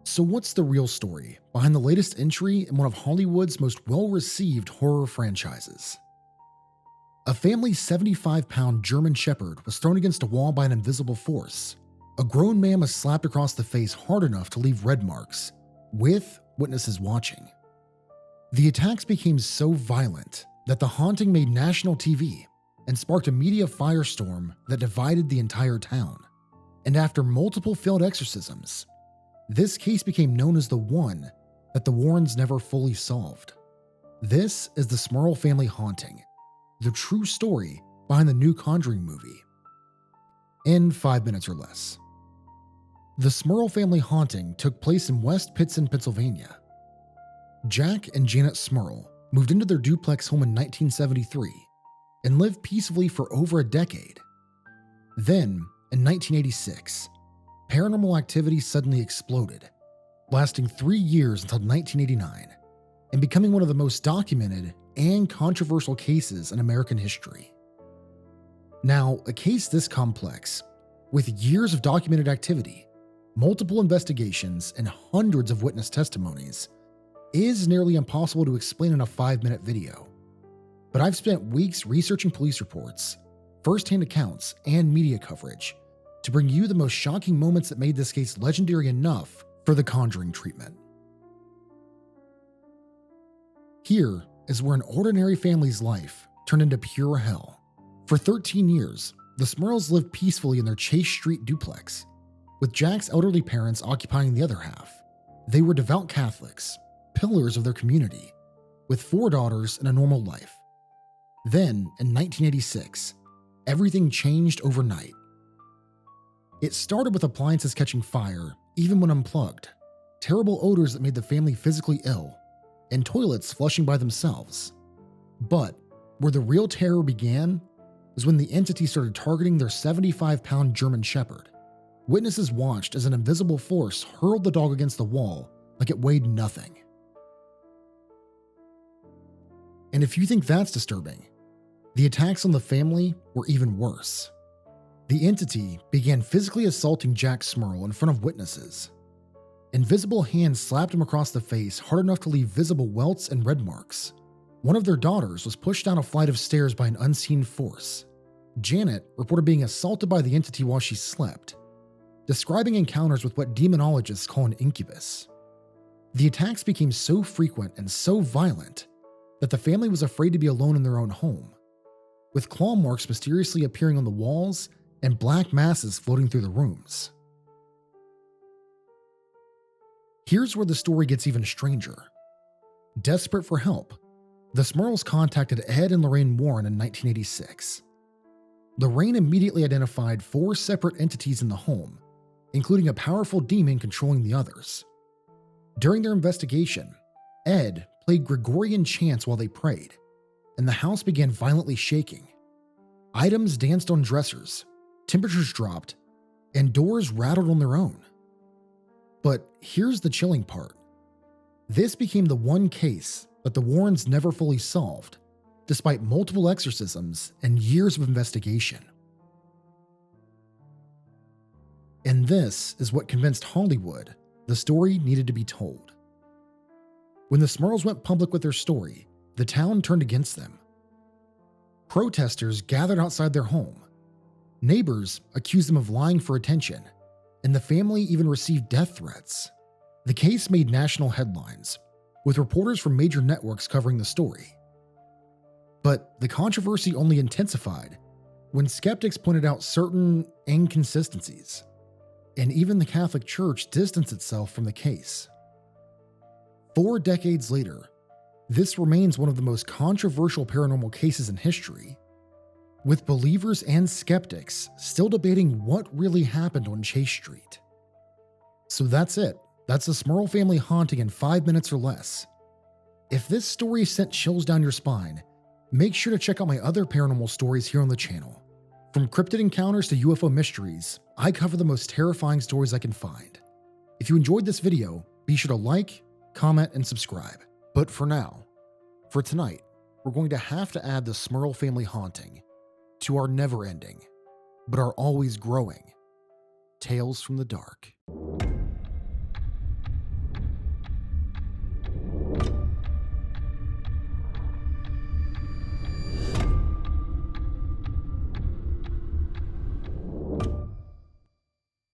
So, what's the real story behind the latest entry in one of Hollywood's most well received horror franchises? A family's 75-pound German Shepherd was thrown against a wall by an invisible force. A grown man was slapped across the face hard enough to leave red marks, with witnesses watching. The attacks became so violent that the haunting made national TV and sparked a media firestorm that divided the entire town. And after multiple failed exorcisms, this case became known as the one that the Warrens never fully solved. This is the Smurl family haunting, the true story behind the new Conjuring movie. In 5 minutes or less. The Smurl family haunting took place in West Pittston, Pennsylvania. Jack and Janet Smurl moved into their duplex home in 1973 and lived peacefully for over a decade. Then, in 1986, paranormal activity suddenly exploded, lasting 3 years until 1989, and becoming one of the most documented and controversial cases in American history. Now, a case this complex, with years of documented activity, multiple investigations, and hundreds of witness testimonies, is nearly impossible to explain in a 5-minute video. But I've spent weeks researching police reports, first-hand accounts, and media coverage to bring you the most shocking moments that made this case legendary enough for the Conjuring treatment. Here is where an ordinary family's life turned into pure hell. For 13 years, the Smurls lived peacefully in their Chase Street duplex, with Jack's elderly parents occupying the other half. They were devout Catholics, pillars of their community, with 4 daughters and a normal life. Then, in 1986, everything changed overnight. It started with appliances catching fire, even when unplugged, terrible odors that made the family physically ill, and toilets flushing by themselves. But where the real terror began was when the entity started targeting their 75-pound German Shepherd. Witnesses watched as an invisible force hurled the dog against the wall like it weighed nothing. And if you think that's disturbing, the attacks on the family were even worse. The entity began physically assaulting Jack Smurl in front of witnesses. Invisible hands slapped him across the face hard enough to leave visible welts and red marks. One of their daughters was pushed down a flight of stairs by an unseen force. Janet reported being assaulted by the entity while she slept, describing encounters with what demonologists call an incubus. The attacks became so frequent and so violent that the family was afraid to be alone in their own home, with claw marks mysteriously appearing on the walls and black masses floating through the rooms. Here's where the story gets even stranger. Desperate for help, the Smurls contacted Ed and Lorraine Warren in 1986. Lorraine immediately identified 4 separate entities in the home, including a powerful demon controlling the others. During their investigation, Ed played Gregorian chants while they prayed, and the house began violently shaking. Items danced on dressers, temperatures dropped, and doors rattled on their own. But here's the chilling part. This became the one case that the Warrens never fully solved, despite multiple exorcisms and years of investigation. And this is what convinced Hollywood the story needed to be told. When the Smurls went public with their story, the town turned against them. Protesters gathered outside their home. Neighbors accused them of lying for attention, and the family even received death threats. The case made national headlines, with reporters from major networks covering the story. But the controversy only intensified when skeptics pointed out certain inconsistencies, and even the Catholic Church distanced itself from the case. 4 decades later, this remains one of the most controversial paranormal cases in history, with believers and skeptics still debating what really happened on Chase Street. So that's it. That's the Smurl family haunting in 5 minutes or less. If this story sent chills down your spine, make sure to check out my other paranormal stories here on the channel. From cryptid encounters to UFO mysteries, I cover the most terrifying stories I can find. If you enjoyed this video, be sure to like, comment, and subscribe. But for now, for tonight, we're going to have to add the Smurl family haunting to our never-ending, but our always growing Tales from the Dark.